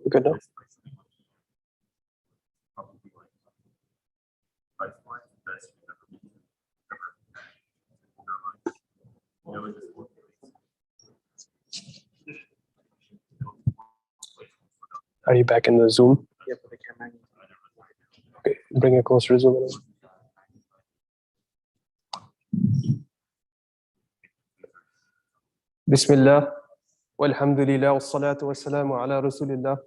Good enough. Are you back in the Zoom? Okay, bring it closer to Zoom. Bismillah, walhamdulillah, wassalatu wassalamu ala rasulillah.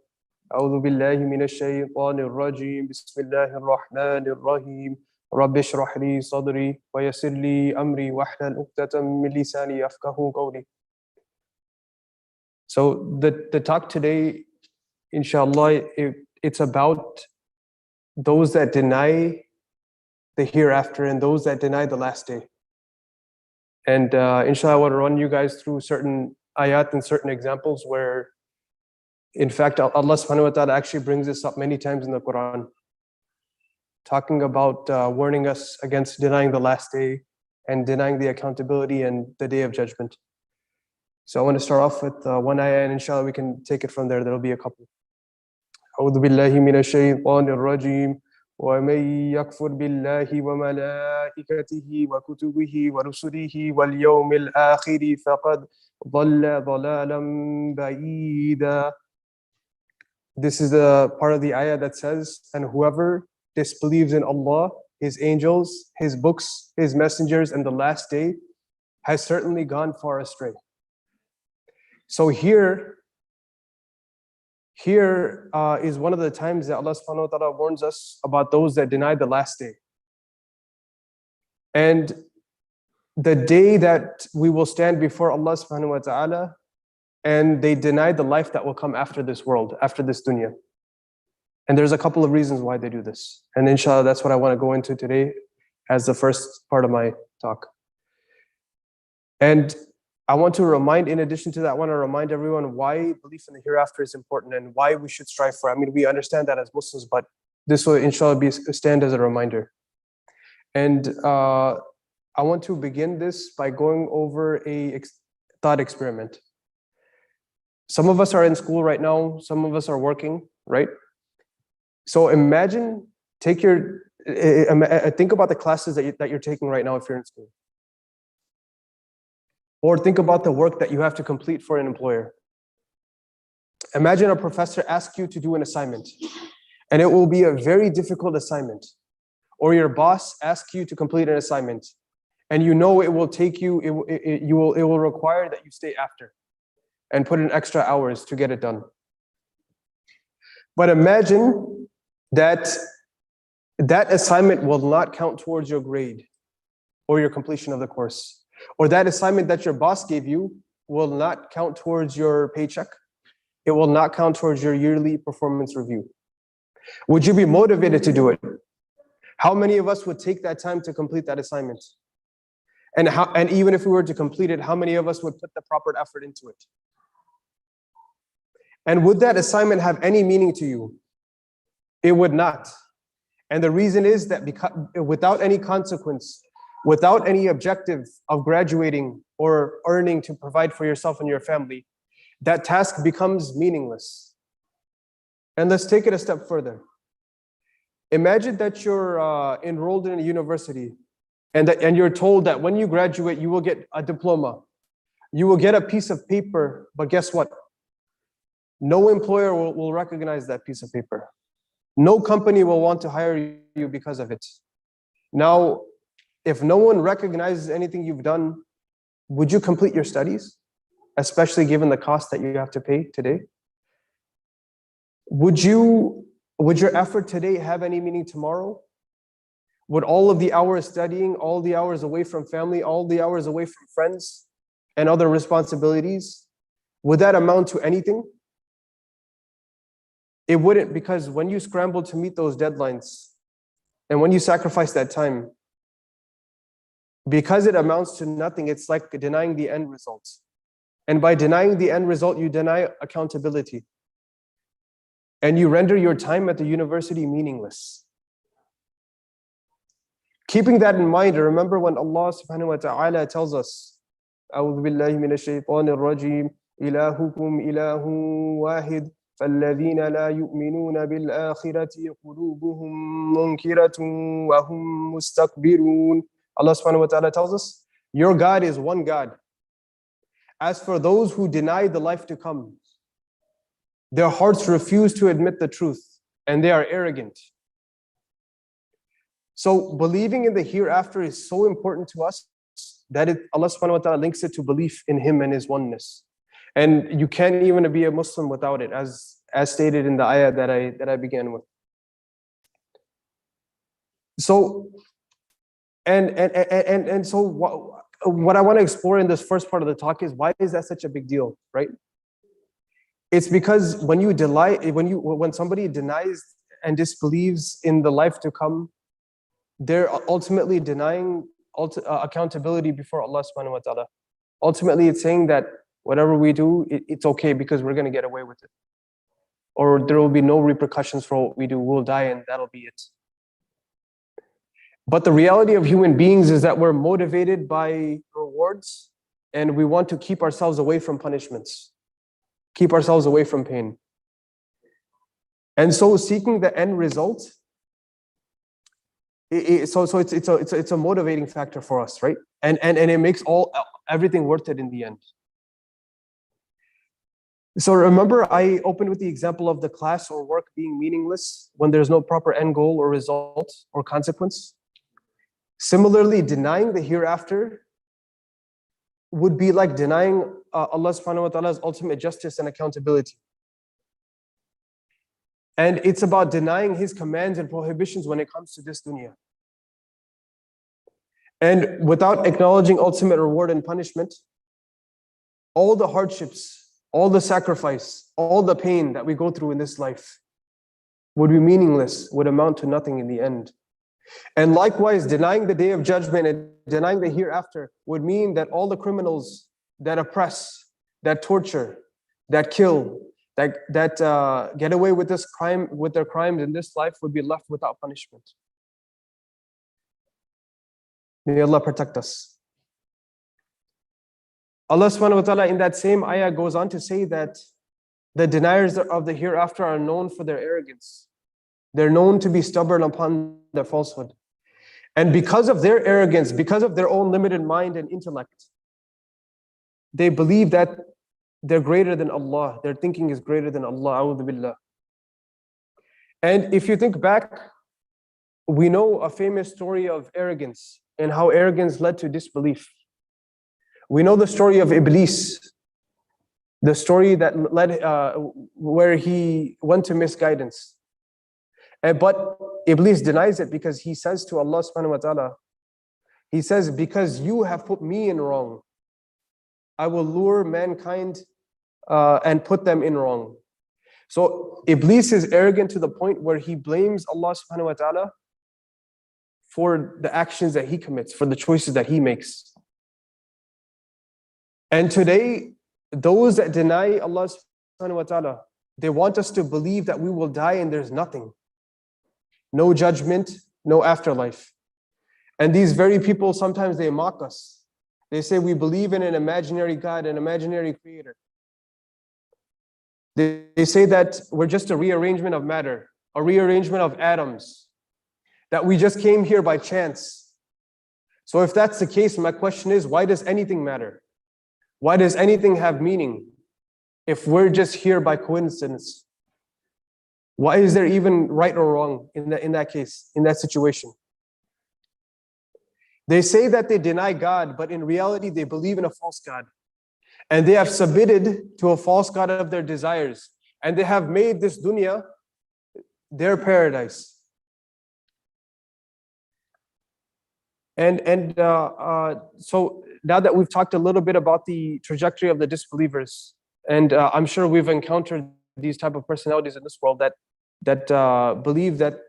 أعوذ بالله من الشيطان الرجيم بسم الله الرحمن الرحيم رب اشرح لي صدري ويسر لي أمري واحلل عقدة من لساني يفقهوا قولي. So the talk today, inshallah, it's about those that deny the hereafter and those that deny the last day. And inshallah, I want to run you guys through certain ayat and certain examples where, in fact, Allah subhanahu wa ta'ala actually brings this up many times in the Quran, talking about warning us against denying the last day and denying the accountability and the day of judgment. So I want to start off with one ayah, and inshallah we can take it from there. There'll be a couple. أعوذ بالله من الشيطان الرجيم ومن يكفر بالله وملائكته وكتبه ورسله واليوم الآخر فقد ضل ضلالا بعيدا. This is the part of the ayah that says, and whoever disbelieves in Allah, His angels, His books, His messengers, and the last day has certainly gone far astray. So here is one of the times that Allah subhanahu wa ta'ala warns us about those that deny the last day. And the day that we will stand before Allah subhanahu wa ta'ala and they deny the life that will come after this world, after this dunya. And there's a couple of reasons why they do this. And inshallah, that's what I want to go into today as the first part of my talk. And I want to remind, in addition to that, I want to remind everyone why belief in the hereafter is important and why we should strive for it. I mean, we understand that as Muslims, but this will inshallah stand as a reminder. And I want to begin this by going over a thought experiment. Some of us are in school right now, some of us are working, right? So imagine, think about the classes that you're taking right now if you're in school. Or think about the work that you have to complete for an employer. Imagine a professor asks you to do an assignment, and it will be a very difficult assignment. Or your boss asks you to complete an assignment, and you know it will take you, it will require that you stay after and put in extra hours to get it done. But imagine that assignment will not count towards your grade or your completion of the course. Or that assignment that your boss gave you will not count towards your paycheck. It will not count towards your yearly performance review. Would you be motivated to do it? How many of us would take that time to complete that assignment? And even if we were to complete it, how many of us would put the proper effort into it? And would that assignment have any meaning to you? It would not. And the reason is that without any consequence, without any objective of graduating or earning to provide for yourself and your family, that task becomes meaningless. And let's take it a step further. Imagine that you're enrolled in a university and you're told that when you graduate, you will get a diploma. You will get a piece of paper, but guess what? No employer will recognize that piece of paper. No company will want to hire you because of it. Now, if no one recognizes anything you've done, would you complete your studies? Especially given the cost that you have to pay today? Would your effort today have any meaning tomorrow? Would all of the hours studying, all the hours away from family, all the hours away from friends and other responsibilities, would that amount to anything? It wouldn't, because when you scramble to meet those deadlines and when you sacrifice that time, Because it amounts to nothing, it's like denying the end result. And by denying the end result, you deny accountability. And you render your time at the university meaningless. Keeping that in mind, remember when Allah subhanahu wa ta'ala tells us, أعوذ بالله من الشيطان الرجيم إلهكم إله واحد فالذين لا يؤمنون بالآخرة قلوبهم منكرة وهم مستكبرون. Allah subhanahu wa ta'ala tells us, your God is one God. As for those who deny the life to come, their hearts refuse to admit the truth and they are arrogant. So believing in the hereafter is so important to us that Allah subhanahu wa ta'ala links it to belief in Him and His oneness. And you can't even be a Muslim without it, as stated in the ayah that I began with. So, so what I want to explore in this first part of the talk is, why is that such a big deal, right? It's because when somebody denies and disbelieves in the life to come, they're ultimately denying accountability before Allah subhanahu wa ta'ala. Ultimately, it's saying that whatever we do, it's okay because we're going to get away with it. Or there will be no repercussions for what we do. We'll die and that'll be it. But the reality of human beings is that we're motivated by rewards and we want to keep ourselves away from punishments, keep ourselves away from pain. And so seeking the end result, it's a motivating factor for us, right? And it makes everything worth it in the end. So remember, I opened with the example of the class or work being meaningless when there's no proper end goal or result or consequence. Similarly, denying the hereafter would be like denying Allah subhanahu wa ta'ala's ultimate justice and accountability. And it's about denying His commands and prohibitions when it comes to this dunya. And without acknowledging ultimate reward and punishment, all the hardships, all the sacrifice, all the pain that we go through in this life would be meaningless, would amount to nothing in the end. And likewise, denying the day of judgment and denying the hereafter would mean that all the criminals that oppress, that torture, that kill, that get away with this crime, with their crimes in this life, would be left without punishment. May Allah protect us. Allah subhanahu wa ta'ala in that same ayah goes on to say that the deniers of the hereafter are known for their arrogance. They're known to be stubborn upon their falsehood. And because of their arrogance, because of their own limited mind and intellect, they believe that they're greater than Allah. Their thinking is greater than Allah. A'udhu billah. And if you think back, we know a famous story of arrogance and how arrogance led to disbelief. We know the story of Iblis, the story that led where he went to misguidance. But Iblis denies it because he says to Allah subhanahu wa ta'ala, he says, because you have put me in wrong, I will lure mankind and put them in wrong. So Iblis is arrogant to the point where he blames Allah subhanahu wa ta'ala for the actions that he commits, for the choices that he makes. And today, those that deny Allah subhanahu wa ta'ala, they want us to believe that we will die and there's nothing. No judgment, no afterlife. And these very people, sometimes they mock us. They say we believe in an imaginary God, an imaginary creator. They say that we're just a rearrangement of matter, a rearrangement of atoms, that we just came here by chance. So if that's the case, my question is, why does anything matter? Why does anything have meaning if we're just here by coincidence? Why is there even right or wrong in that case, in that situation? They say that they deny God, but in reality, they believe in a false God. And they have submitted to a false God of their desires. And they have made this dunya their paradise. And so now that we've talked a little bit about the trajectory of the disbelievers, and I'm sure we've encountered these type of personalities in this world that believe that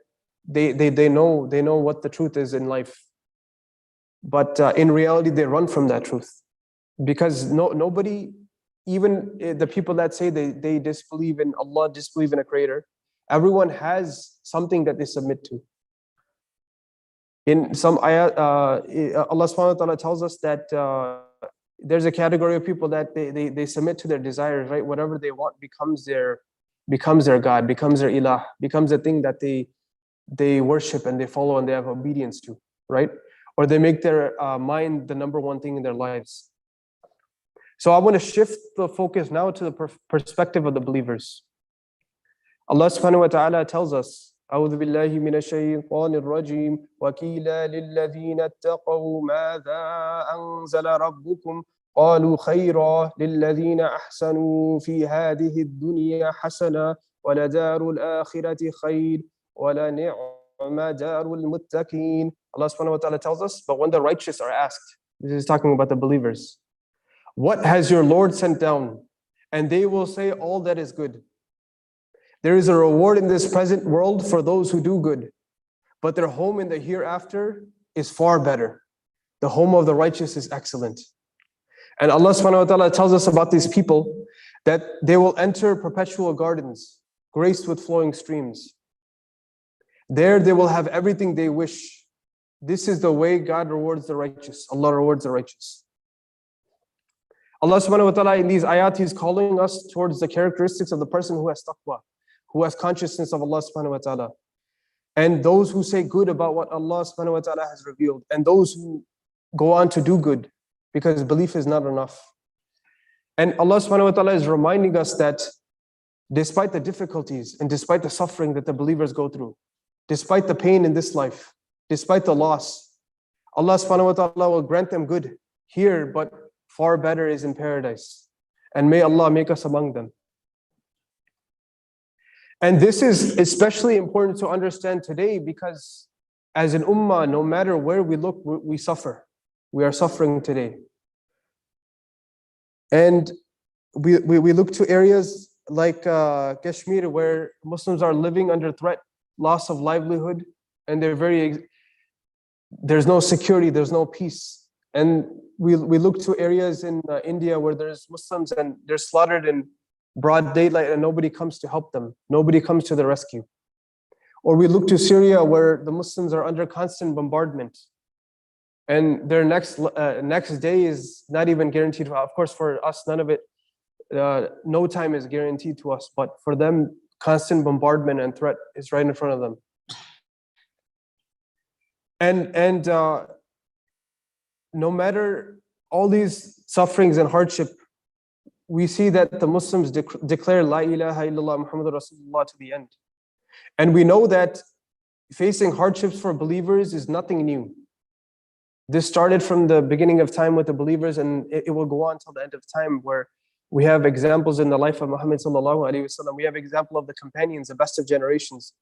they know what the truth is in life. But in reality, they run from that truth. Because nobody, even the people that say they disbelieve in Allah, disbelieve in a creator, everyone has something that they submit to. In some ayat, Allah subhanahu wa ta'ala tells us that there's a category of people that they submit to their desires, right? Whatever they want becomes their God, becomes their ilah, becomes a thing that they worship and they follow and they have obedience to, right? Or they make their mind the number one thing in their lives. So I want to shift the focus now to the perspective of the believers. Allah subhanahu wa ta'ala tells us, أعوذ بالله من الشيطان الرجيم وقيل للذين اتقوا ماذا أنزل ربكم قالوا خيرا للذين أحسنوا في هذه الدنيا حسنة ولدار الآخرة خير ولنعم دار المتقين. Allah subhanahu wa ta'ala tells us, but when the righteous are asked, this is talking about the believers, what has your Lord sent down? And they will say, all that is good. There is a reward in this present world for those who do good, but their home in the hereafter is far better. The home of the righteous is excellent. And Allah subhanahu wa ta'ala tells us about these people that they will enter perpetual gardens, graced with flowing streams. There they will have everything they wish. This is the way God rewards the righteous. Allah rewards the righteous. Allah subhanahu wa ta'ala in these ayat, He's calling us towards the characteristics of the person who has taqwa, who has consciousness of Allah subhanahu wa ta'ala. And those who say good about what Allah subhanahu wa ta'ala has revealed. And those who go on to do good, because belief is not enough. And Allah subhanahu wa ta'ala is reminding us that despite the difficulties and despite the suffering that the believers go through, despite the pain in this life, despite the loss, Allah subhanahu wa ta'ala will grant them good here, but far better is in paradise. And may Allah make us among them. And this is especially important to understand today because as an ummah, no matter where we look, we suffer. We are suffering today. And we look to areas like Kashmir where Muslims are living under threat, loss of livelihood, and there's no security, there's no peace. And we look to areas in India where there's Muslims and they're slaughtered in broad daylight and nobody comes to help them. Nobody comes to the rescue. Or we look to Syria where the Muslims are under constant bombardment and their next day is not even guaranteed. Of course, for us, none of it, no time is guaranteed to us, but for them, constant bombardment and threat is right in front of them. And no matter all these sufferings and hardship, we see that the Muslims declare La ilaha illallah Muhammadur Rasulullah to the end. And we know that facing hardships for believers is nothing new. This started from the beginning of time with the believers, and it will go on till the end of time, where we have examples in the life of Muhammad sallallahu alaihi wasallam. We have example of the companions, the best of generations.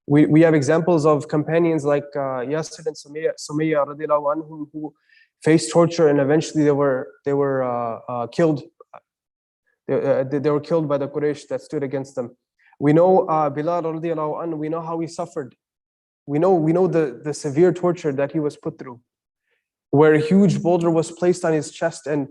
We have examples of companions like Yasir and Sumayya radiallahu anhum, who faced torture and eventually they were killed. They were killed by the Quraysh that stood against them. We know Bilal radiallahu anhu, we know how he suffered. We know the severe torture that he was put through, where a huge boulder was placed on his chest and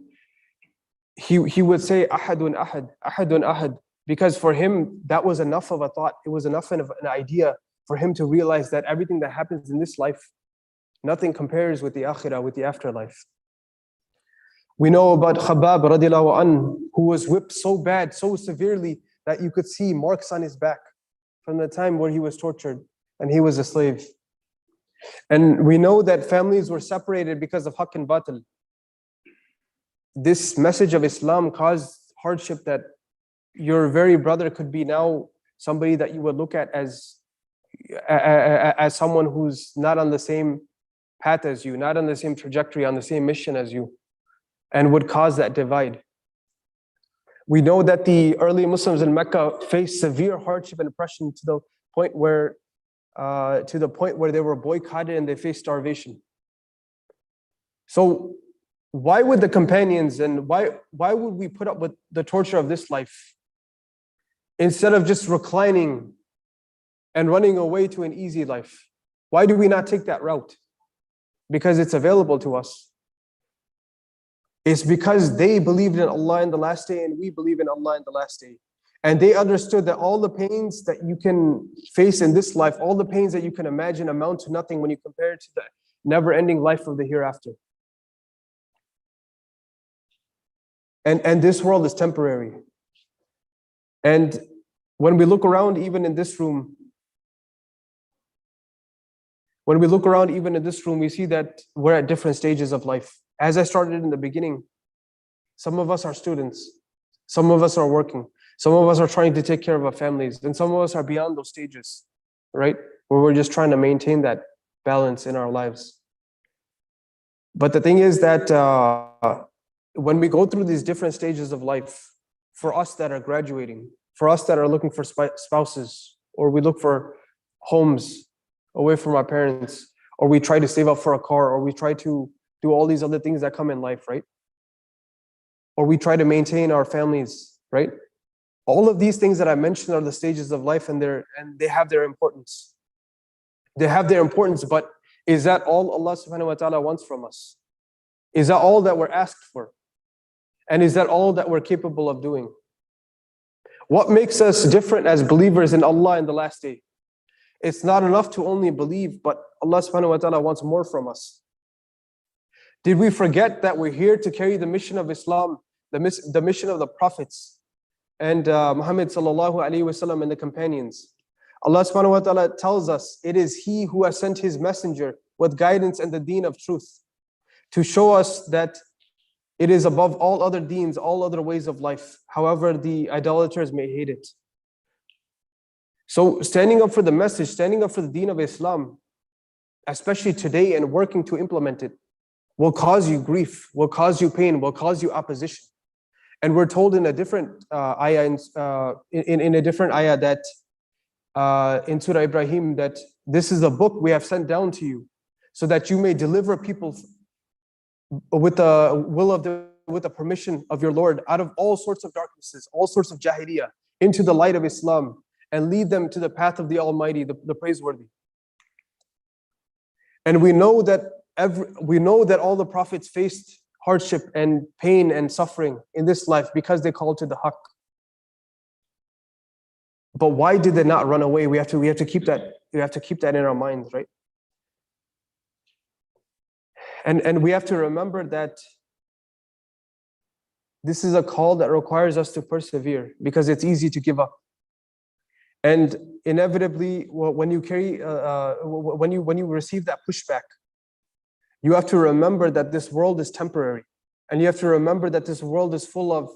he would say ahadun ahad, ahadun ahad, because for him that was enough of a thought. It was enough of an idea for him to realize that everything that happens in this life, nothing compares with the akhirah, with the afterlife. We know about Khabbab radiallahu anhu, who was whipped so bad, so severely, that you could see marks on his back from the time where he was tortured and he was a slave. And we know that families were separated because of haqq and batil. This message of Islam caused hardship that your very brother could be now somebody that you would look at as someone who's not on the same path as you, not on the same trajectory, on the same mission as you, and would cause that divide. We know that the early Muslims in Mecca faced severe hardship and oppression to the point where they were boycotted and they faced starvation. So why would the companions and why would we put up with the torture of this life instead of just reclining and running away to an easy life? Why do we not take that route? because it's available to us. It's because they believed in Allah in the last day and we believe in Allah in the last day. And they understood that all the pains that you can face in this life, all the pains that you can imagine amount to nothing when you compare it to the never-ending life of the hereafter. And this world is temporary. And when we look around, even in this room, we see that we're at different stages of life. As I started in the beginning, some of us are students, some of us are working, some of us are trying to take care of our families, and some of us are beyond those stages, right? Where we're just trying to maintain that balance in our lives. But the thing is that when we go through these different stages of life, for us that are graduating, for us that are looking for spouses, or we look for homes away from our parents, or we try to save up for a car, or we try to do all these other things that come in life, right? Or we try to maintain our families, right? All of these things that I mentioned are the stages of life, and they have their importance. They have their importance, but is that all Allah subhanahu wa ta'ala wants from us? Is that all that we're asked for? And is that all that we're capable of doing? What makes us different as believers in Allah in the last day? It's not enough to only believe, but Allah subhanahu wa ta'ala wants more from us. Did we forget that we're here to carry the mission of Islam, the mission of the prophets, and Muhammad sallallahu alaihi wasallam and the companions? Allah subhanahu wa ta'ala tells us it is He who has sent His messenger with guidance and the deen of truth to show us that it is above all other deens, all other ways of life, however the idolaters may hate it. So standing up for the message, standing up for the deen of Islam, especially today, and working to implement it, will cause you grief, will cause you pain, will cause you opposition. And we're told in a different ayah, in a different ayah that in Surah Ibrahim, that this is a book we have sent down to you so that you may deliver people with the permission of your Lord out of all sorts of darknesses, all sorts of jahiliyyah, into the light of Islam, and lead them to the path of the Almighty, the praiseworthy. And we know that all the prophets faced hardship and pain and suffering in this life because they called to the haqq. But why did they not run away? We have to keep that in our minds, right? And we have to remember that this is a call that requires us to persevere, because it's easy to give up. And inevitably, when you receive that pushback, you have to remember that this world is temporary, and you have to remember that this world is full of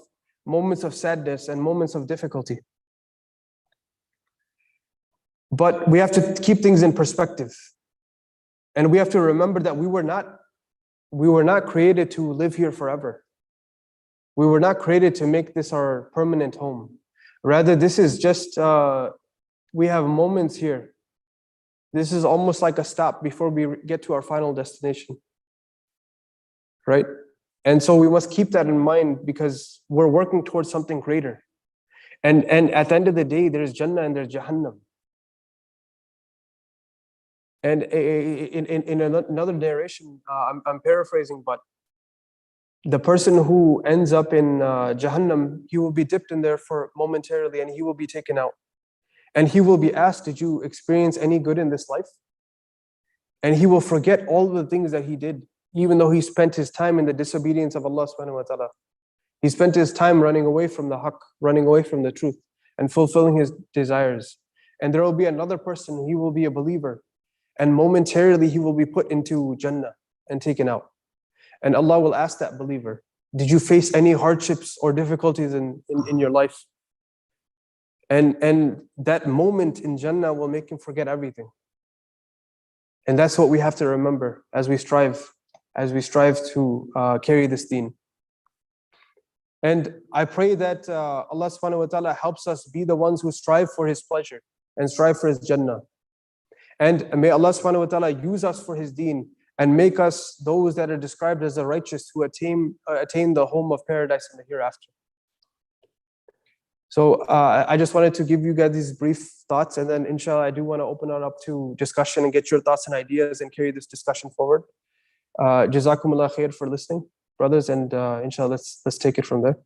moments of sadness and moments of difficulty. But we have to keep things in perspective, and we have to remember that we were not created to live here forever. We were not created to make this our permanent home. Rather, this is just, we have moments here. This is almost like a stop before we get to our final destination, right? And so we must keep that in mind, because we're working towards something greater. And at the end of the day, there's Jannah and there's Jahannam. And in another narration, I'm paraphrasing, but the person who ends up in Jahannam, he will be dipped in there for momentarily, and he will be taken out. And he will be asked, did you experience any good in this life? And he will forget all the things that he did, even though he spent his time in the disobedience of Allah subhanahu wa ta'ala. He spent his time running away from the haqq, running away from the truth, and fulfilling his desires. And there will be another person, he will be a believer, and momentarily he will be put into Jannah and taken out. And Allah will ask that believer, did you face any hardships or difficulties in your life? And that moment in Jannah will make him forget everything. And that's what we have to remember as we strive to carry this deen. And I pray that Allah subhanahu wa ta'ala helps us be the ones who strive for His pleasure and strive for His Jannah. And may Allah subhanahu wa ta'ala use us for His deen and make us those that are described as the righteous who attain the home of paradise in the hereafter. So I just wanted to give you guys these brief thoughts, and then inshallah I do want to open it up to discussion and get your thoughts and ideas and carry this discussion forward. Jazakumullah khair for listening, brothers, and inshallah, let's take it from there.